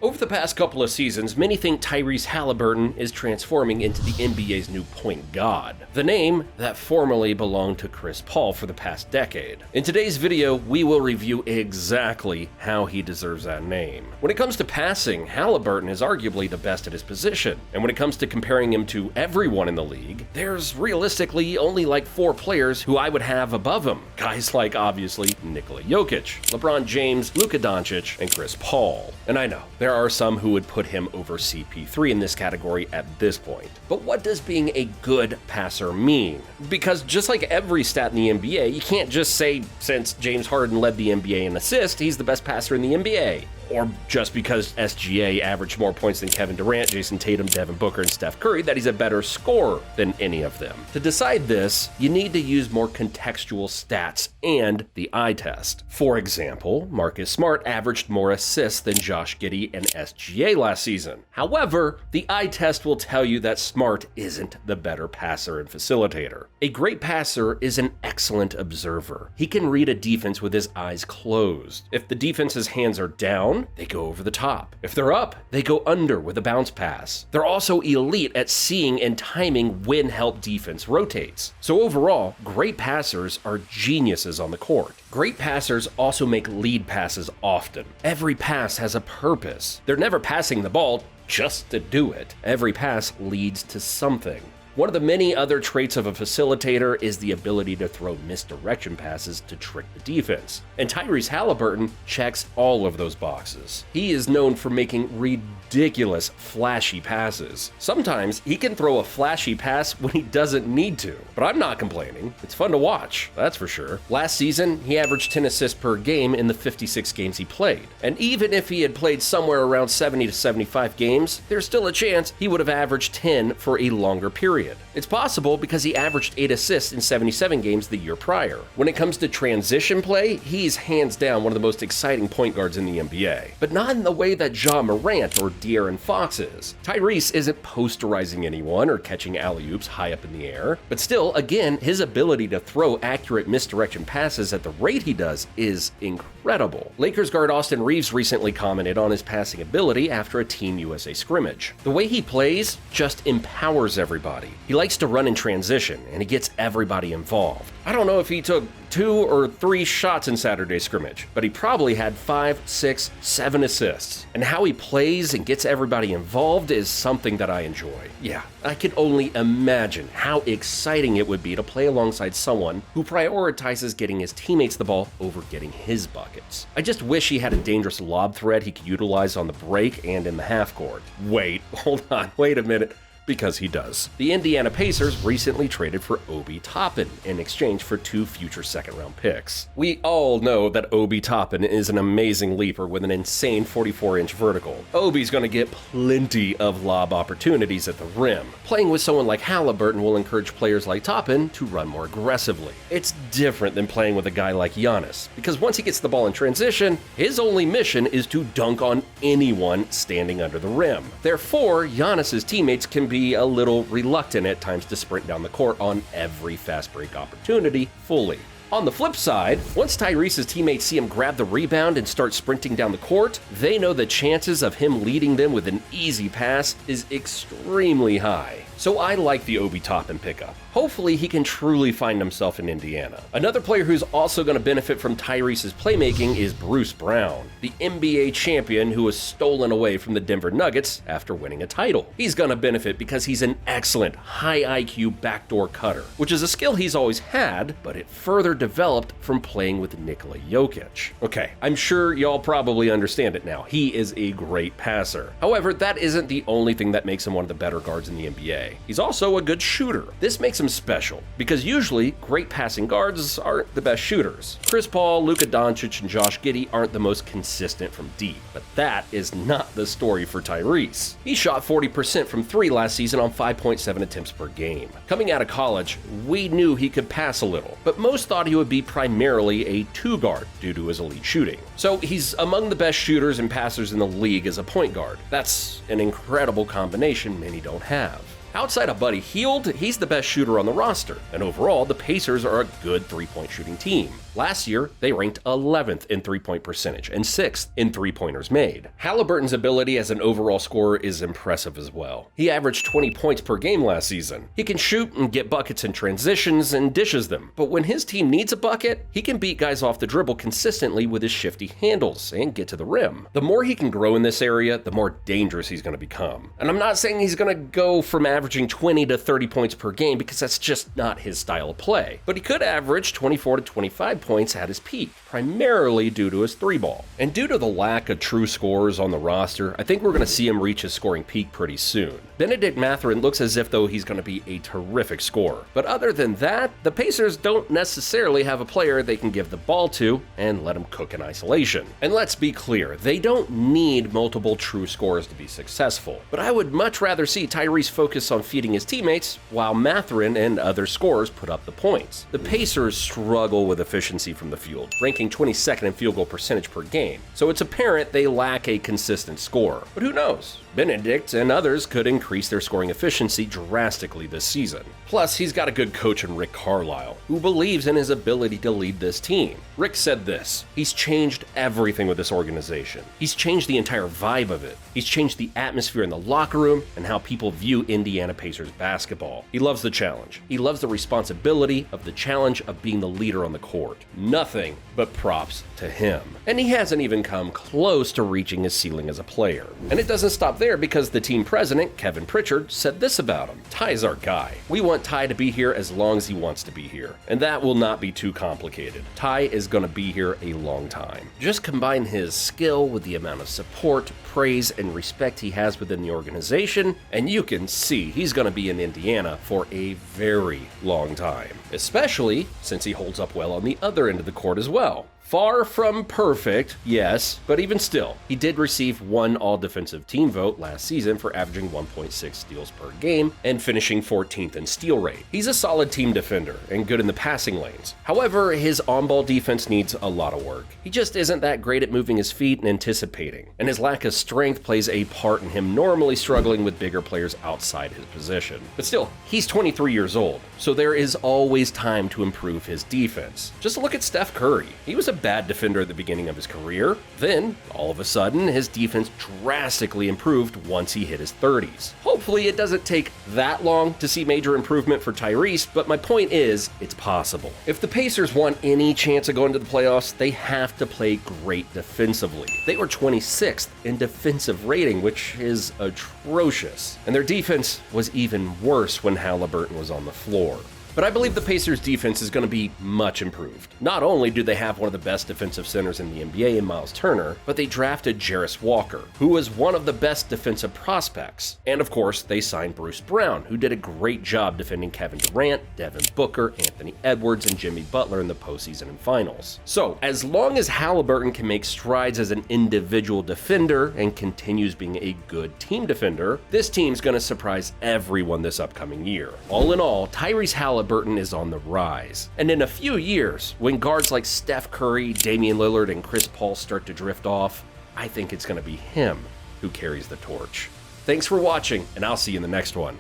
Over the past couple of seasons, many think Tyrese Haliburton is transforming into the NBA's new point god, the name that formerly belonged to Chris Paul for the past decade. In today's video, we will review exactly how he deserves that name. When it comes to passing, Haliburton is arguably the best at his position, and when it comes to comparing him to everyone in the league, there's realistically only like 4 players who I would have above him. Guys like, obviously, Nikola Jokic, LeBron James, Luka Doncic, and Chris Paul. And I know, there are some who would put him over CP3 in this category at this point. But what does being a good passer mean? Because just like every stat in the NBA, you can't just say since James Harden led the NBA in assists, he's the best passer in the NBA. Or just because SGA averaged more points than Kevin Durant, Jason Tatum, Devin Booker, and Steph Curry, that he's a better scorer than any of them. To decide this, you need to use more contextual stats and the eye test. For example, Marcus Smart averaged more assists than Josh Giddey and SGA last season. However, the eye test will tell you that Smart isn't the better passer and facilitator. A great passer is an excellent observer. He can read a defense with his eyes closed. If the defense's hands are down, they go over the top. If they're up, they go under with a bounce pass. They're also elite at seeing and timing when help defense rotates. So overall, great passers are geniuses on the court. Great passers also make lead passes often. Every pass has a purpose. They're never passing the ball just to do it. Every pass leads to something. One of the many other traits of a facilitator is the ability to throw misdirection passes to trick the defense. And Tyrese Haliburton checks all of those boxes. He is known for making ridiculous, flashy passes. Sometimes he can throw a flashy pass when he doesn't need to. But I'm not complaining. It's fun to watch, that's for sure. Last season, he averaged 10 assists per game in the 56 games he played. And even if he had played somewhere around 70 to 75 games, there's still a chance he would have averaged 10 for a longer period. It's possible because he averaged 8 assists in 77 games the year prior. When it comes to transition play, he's hands down one of the most exciting point guards in the NBA. But not in the way that Ja Morant or De'Aaron Fox is. Tyrese isn't posterizing anyone or catching alley-oops high up in the air. But still, again, his ability to throw accurate misdirection passes at the rate he does is incredible. Lakers guard Austin Reeves recently commented on his passing ability after a Team USA scrimmage. The way he plays just empowers everybody. He likes to run in transition, and he gets everybody involved. I don't know if he took 2 or 3 shots in Saturday's scrimmage, but he probably had 5, 6, 7 assists. And how he plays and gets everybody involved is something that I enjoy. Yeah, I can only imagine how exciting it would be to play alongside someone who prioritizes getting his teammates the ball over getting his buckets. I just wish he had a dangerous lob threat he could utilize on the break and in the half court. Wait, hold on, wait a minute. Because he does. The Indiana Pacers recently traded for Obi Toppin in exchange for 2 future second-round picks. We all know that Obi Toppin is an amazing leaper with an insane 44-inch vertical. Obi's going to get plenty of lob opportunities at the rim. Playing with someone like Haliburton will encourage players like Toppin to run more aggressively. It's different than playing with a guy like Giannis, because once he gets the ball in transition, his only mission is to dunk on anyone standing under the rim. Therefore, Giannis's teammates can be a little reluctant at times to sprint down the court on every fast break opportunity fully. On the flip side, once Tyrese's teammates see him grab the rebound and start sprinting down the court, they know the chances of him leading them with an easy pass is extremely high. So I like the Obi Toppin pickup. Hopefully he can truly find himself in Indiana. Another player who's also going to benefit from Tyrese's playmaking is Bruce Brown, the NBA champion who was stolen away from the Denver Nuggets after winning a title. He's going to benefit because he's an excellent high IQ backdoor cutter, which is a skill he's always had, but it further developed from playing with Nikola Jokic. Okay, I'm sure y'all probably understand it now. He is a great passer. However, that isn't the only thing that makes him one of the better guards in the NBA. He's also a good shooter. This makes him special, because usually great passing guards aren't the best shooters. Chris Paul, Luka Doncic, and Josh Giddey aren't the most consistent from deep, but that is not the story for Tyrese. He shot 40% from 3 last season on 5.7 attempts per game. Coming out of college, we knew he could pass a little, but most thought he would be primarily a 2 guard due to his elite shooting. So he's among the best shooters and passers in the league as a point guard. That's an incredible combination many don't have. Outside of Buddy Hield, he's the best shooter on the roster, and overall, the Pacers are a good three-point shooting team. Last year, they ranked 11th in three-point percentage and 6th in three-pointers made. Haliburton's ability as an overall scorer is impressive as well. He averaged 20 points per game last season. He can shoot and get buckets in transitions and dishes them, but when his team needs a bucket, he can beat guys off the dribble consistently with his shifty handles and get to the rim. The more he can grow in this area, the more dangerous he's going to become. And I'm not saying he's going to go from averaging 20 to 30 points per game because that's just not his style of play, but he could average 24 to 25 points at his peak, primarily due to his three ball. And due to the lack of true scorers on the roster, I think we're going to see him reach his scoring peak pretty soon. Benedict Mathurin looks as if though he's going to be a terrific scorer, but other than that, the Pacers don't necessarily have a player they can give the ball to and let him cook in isolation. And let's be clear, they don't need multiple true scorers to be successful, but I would much rather see Tyrese focus on feeding his teammates while Mathurin and other scorers put up the points. The Pacers struggle with efficiency from the field, ranking 22nd in field goal percentage per game, so it's apparent they lack a consistent scorer. But who knows? Benedict and others could increase their scoring efficiency drastically this season. Plus, he's got a good coach in Rick Carlisle, who believes in his ability to lead this team. Rick said this: "He's changed everything with this organization. He's changed the entire vibe of it. He's changed the atmosphere in the locker room and how people view Indiana Pacers basketball. He loves the challenge. He loves the responsibility of the challenge of being the leader on the court. Nothing but props to him." And he hasn't even come close to reaching his ceiling as a player. And it doesn't stop there, because the team president, Kevin Pritchard, said this about him: "Ty's our guy. We want Ty to be here as long as he wants to be here. And that will not be too complicated. Ty is going to be here a long time." Just combine his skill with the amount of support, praise, and respect he has within the organization, and you can see he's going to be in Indiana for a very long time. Especially since he holds up well on the other end of the court as well. Far from perfect, yes, but even still, he did receive one all-defensive team vote last season for averaging 1.6 steals per game and finishing 14th in steal rate. He's a solid team defender and good in the passing lanes. However, his on-ball defense needs a lot of work. He just isn't that great at moving his feet and anticipating, and his lack of strength plays a part in him normally struggling with bigger players outside his position. But still, he's 23 years old, so there is always time to improve his defense. Just look at Steph Curry. He was a bad defender at the beginning of his career. Then, all of a sudden, his defense drastically improved once he hit his 30s. Hopefully, it doesn't take that long to see major improvement for Tyrese, but my point is, it's possible. If the Pacers want any chance of going to the playoffs, they have to play great defensively. They were 26th in defensive rating, which is atrocious. And their defense was even worse when Haliburton was on the floor. But I believe the Pacers' defense is going to be much improved. Not only do they have one of the best defensive centers in the NBA in Miles Turner, but they drafted Jarris Walker, who was one of the best defensive prospects. And of course, they signed Bruce Brown, who did a great job defending Kevin Durant, Devin Booker, Anthony Edwards, and Jimmy Butler in the postseason and finals. So, as long as Haliburton can make strides as an individual defender and continues being a good team defender, this team's going to surprise everyone this upcoming year. All in all, Tyrese Haliburton is on the rise. And in a few years, when guards like Steph Curry, Damian Lillard, and Chris Paul start to drift off, I think it's going to be him who carries the torch. Thanks for watching, and I'll see you in the next one.